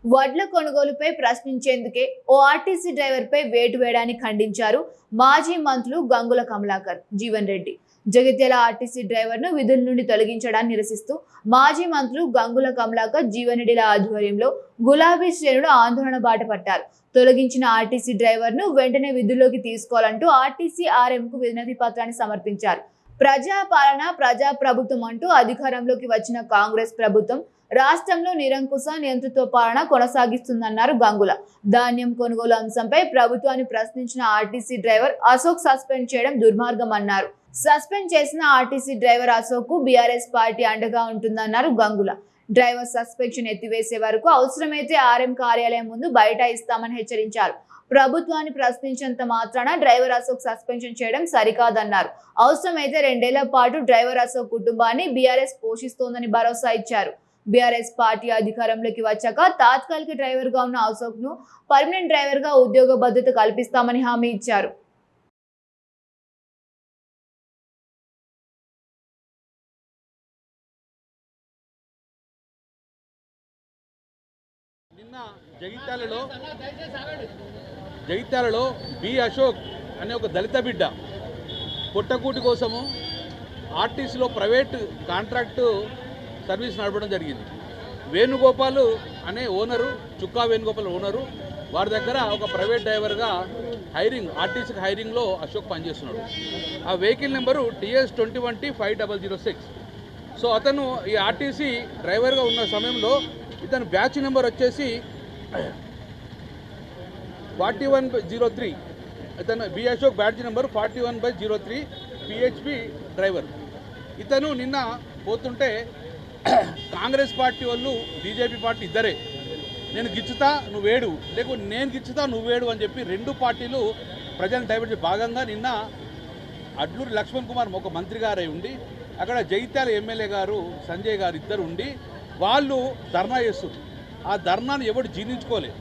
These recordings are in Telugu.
వడ్ల కొనుగోలుపై ప్రశ్నించేందుకే ఓ ఆర్టీసీ డ్రైవర్పై వేటు వేయడాన్ని ఖండించారు మాజీ మంత్రులు గంగుల కమలాకర్, జీవన్ రెడ్డి. జగిత్యాల ఆర్టీసీ డ్రైవర్ను విధుల నుండి తొలగించడాన్ని నిరసిస్తూ మాజీ మంత్రులు గంగుల కమలాకర్, జీవన్ రెడ్డిల ఆధ్వర్యంలో గులాబీ శ్రేణులు ఆందోళన బాట పట్టారు. తొలగించిన ఆర్టీసీ డ్రైవర్ను వెంటనే విధుల్లోకి తీసుకోవాలంటూ ఆర్టీసీ ఆర్ఎంకు వినతి పత్రాన్ని సమర్పించారు. ప్రజాపాలన, ప్రజాప్రభుత్వం అంటూ అధికారంలోకి వచ్చిన కాంగ్రెస్ ప్రభుత్వం రాష్ట్రంలో నిరంకుశ నియంతృత్వ పాలన కొనసాగిస్తుందన్నారు గంగుల. ధాన్యం కొనుగోలు అంశంపై ప్రభుత్వాన్ని ప్రశ్నించిన ఆర్టీసీ డ్రైవర్ అశోక్ సస్పెండ్ చేయడం దుర్మార్గం అన్నారు. సస్పెండ్ చేసిన ఆర్టీసీ డ్రైవర్ అశోక్ కు బీఆర్ఎస్ పార్టీ అండగా ఉంటుందన్నారు గంగుల. డ్రైవర్ సస్పెన్షన్ ఎత్తివేసే వరకు అవసరమైతే ఆర్ఎం కార్యాలయం ముందు బైఠాయిస్తామని హెచ్చరించారు. ప్రభుత్వాన్ని ప్రశ్నించేంత మాత్రాన డ్రైవర్ అశోక్ సస్పెన్షన్ చేయడం సరికాదన్నారు. అవసరమైతే 2 ఏళ్ల పాటు డ్రైవర్ అశోక్ కుటుంబాన్ని బీఆర్ఎస్ పోషిస్తోందని భరోసా ఇచ్చారు. బీఆర్ఎస్ పార్టీ అధికారంలోకి వచ్చాక తాత్కాలిక డ్రైవర్ గా ఉన్న అశోక్ ను పర్మనెంట్ డ్రైవర్ గా ఉద్యోగ భద్రత కల్పిస్తామని హామీ ఇచ్చారు. నిన్న జగిత్యాలలో బి అశోక్ అనే ఒక దళిత బిడ్డ పొట్టకూటి కోసము ఆర్టీసీలో ప్రైవేట్ కాంట్రాక్టు సర్వీస్ నడపడం జరిగింది. వేణుగోపాల్ అనే ఓనరు, చుక్కా వేణుగోపాల్ ఓనరు, వారి దగ్గర ఒక ప్రైవేట్ డ్రైవర్గా ఆర్టీసీకి హైరింగ్లో అశోక్ పనిచేస్తున్నాడు. ఆ వెహికల్ నెంబరు TS21T5006. సో అతను ఈ ఆర్టీసీ డ్రైవర్గా ఉన్న సమయంలో ఇతను బ్యాచ్ నెంబర్ వచ్చేసి 41/03. ఇతను B Ashok batch number 41/03 PHP driver. ఇతను నిన్న పోతుంటే కాంగ్రెస్ పార్టీ వాళ్ళు, బీజేపీ పార్టీ ఇద్దరే నేను గిచ్చుతా నువ్వేడు, లేకపోతే నేను గిచ్చుతా నువ్వేడు అని చెప్పి 2 పార్టీలు ప్రజలను డైవర్ట్ భాగంగా నిన్న అడ్లూరి లక్ష్మణ్ కుమార్ ఒక మంత్రి గారై ఉండి, అక్కడ జగిత్యాల ఎమ్మెల్యే గారు సంజయ్ గారు ఇద్దరు ఉండి వాళ్ళు ధర్నా చేస్తారు. ఆ ధర్నాను ఎవడు జీర్ణించుకోలే,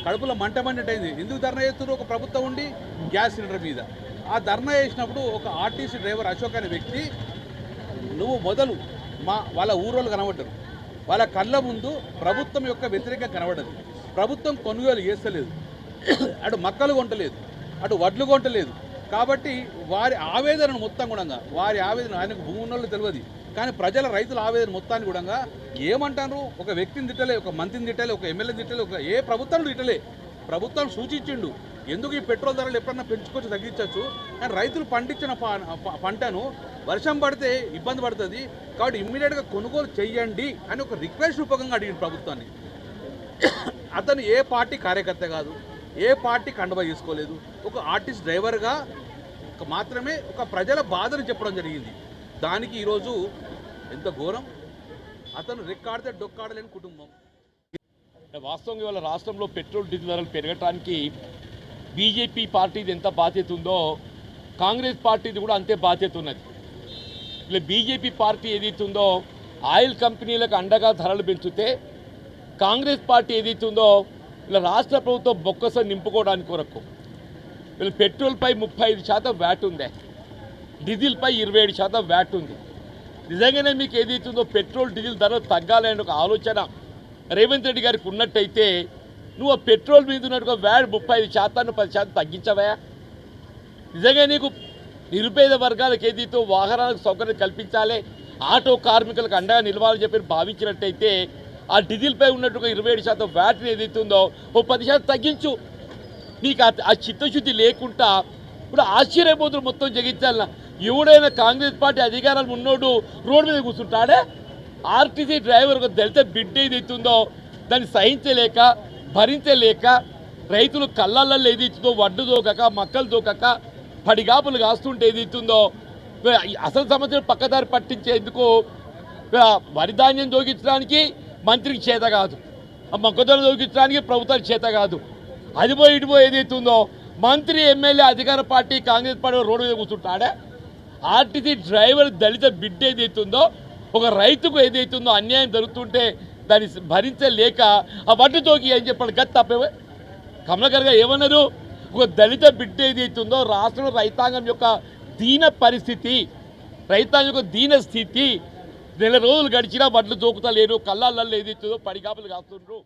కడుపులో మంటమైనట్టయింది. ఎందుకు ధర్నా చేస్తున్నారు? ఒక ప్రభుత్వం ఉండి గ్యాస్ సిలిండర్ మీద. ఆ ధర్నా చేసినప్పుడు ఒక ఆర్టీసీ డ్రైవర్ అశోక్ అనే వ్యక్తి, నువ్వు మొదలు వాళ్ళ ఊరోళ్ళు కనబడ్డారు, వాళ్ళ కళ్ళ ముందు ప్రభుత్వం యొక్క వ్యతిరేకంగా కనబడ్డది. ప్రభుత్వం కొనుగోలు చేస్తలేదు, అటు మక్కలు కొంటలేదు, అటు వడ్లు కొంటలేదు. కాబట్టి వారి ఆవేదనను మొత్తం కూడా, వారి ఆవేదన ఆయనకు భూమి ఉన్నోళ్ళు తెలియదు, కానీ ప్రజల రైతుల ఆవేదన మొత్తాన్ని కూడా ఏమంటారు? ఒక వ్యక్తిని తిట్టలే, ఒక మంత్రిని తిట్టలే, ఒక ఎమ్మెల్యేని తిట్టలే, ఏ ప్రభుత్వాన్ని తిట్టలే. ప్రభుత్వం సూచించిండు ఎందుకు ఈ పెట్రోల్ ధరలు ఎప్పుడన్నా పెంచుకొచ్చి తగ్గించవచ్చు, కానీ రైతులు పండించిన పంటను వర్షం పడితే ఇబ్బంది పడుతుంది, కాబట్టి ఇమ్మీడియట్గా కొనుగోలు చెయ్యండి అని ఒక రిక్వెస్ట్ రూపకంగా అడిగిన ప్రభుత్వాన్ని. అతను ఏ పార్టీ కార్యకర్త కాదు, ఏ పార్టీ కండువా తీసుకోలేదు, ఒక ఆర్టీసీ డ్రైవర్గా మాత్రమే ఒక ప్రజల బాధను చెప్పడం జరిగింది. దానికి ఈరోజు ఎంత ఘోరం! అతను రెక్కాడితే డొక్కాడలేని కుటుంబం. వాస్తవంగా ఇవాళ రాష్ట్రంలో పెట్రోల్ డీజిల్ ధరలు పెరగటానికి బీజేపీ పార్టీది ఎంత బాధ్యత ఉందో కాంగ్రెస్ పార్టీది కూడా అంతే బాధ్యత ఉన్నది. ఇలా బీజేపీ పార్టీ ఏదైతుందో ఆయిల్ కంపెనీలకు అండగా ధరలు పెంచితే, కాంగ్రెస్ పార్టీ ఏదైతుందో ఇలా రాష్ట్ర ప్రభుత్వం బొక్కస నింపుకోవడానికి కొరకు వీళ్ళు పెట్రోల్పై 35% వ్యాట్ ఉంది, డీజిల్పై 27% వ్యాట్ ఉంది. నిజంగానే మీకు ఏదైతుందో పెట్రోల్ డీజిల్ ధరలు తగ్గాలనే ఒక ఆలోచన రేవంత్ రెడ్డి గారికి ఉన్నట్టయితే నువ్వు ఆ పెట్రోల్ మీద ఉన్నట్టుగా వ్యాట్ 35%, 10% తగ్గించవా? నిజంగా నీకు నిరుపేద వర్గాలకు ఏదైతే వాహనాలకు సౌకర్యం కల్పించాలి, ఆటో కార్మికులకు అండగా నిలవాలని చెప్పి భావించినట్టయితే ఆ డీజిల్పై ఉన్నట్టుగా 27% వ్యాట్ని ఏదైతుందో ఓ 10% తగ్గించు. నీకు ఆ చిత్తశుద్ధి లేకుండా ఇప్పుడు ఆశ్చర్యపోతులు మొత్తం జగించాల. ఎవడైనా కాంగ్రెస్ పార్టీ అధికారాలు ఉన్నోడు రోడ్డు మీద కూర్చుంటాడే? ఆర్టీసీ డ్రైవర్ ఒక దళిత బిడ్డ ఏదైతుందో దాన్ని సహించలేక, భరించలేక రైతులు కళ్ళల్లో ఏదైతుందో వడ్డు దోకక, మక్కలు దోకక, పడిగాపులు కాస్తుంటే ఏదైతుందో అసలు సమస్యలు పక్కదారి పట్టించేందుకు వరిధాన్యం దోగించడానికి మంత్రికి చేత కాదు, ఆ మొక్కజొన్న దోగించడానికి ప్రభుత్వానికి చేత కాదు. అది పోయి ఇటు పోయి ఏదైతుందో మంత్రి, ఎమ్మెల్యే, అధికార పార్టీ, కాంగ్రెస్ పార్టీ రోడ్డు మీద కూర్చుంటాడే? ఆర్టీసీ డ్రైవర్ దళిత బిడ్డ ఏదైతుందో, ఒక రైతుకు ఏదైతుందో అన్యాయం జరుగుతుంటే దాన్ని భరించలేక ఆ వడ్డు తోకి అని చెప్పాడు. గత తప్పే కమలాకర్ గారు ఏమన్నారు? ఒక దళిత బిడ్డ ఏదైతుందో రాష్ట్రంలో రైతాంగం యొక్క దీన పరిస్థితి, రైతాంగం యొక్క దీన స్థితి, 2 రోజులు గడిచినా వడ్లు తోకుతలేరు, కళ్ళల్లో ఏదైతుందో పడిగాపులు కాస్తుండ్రు.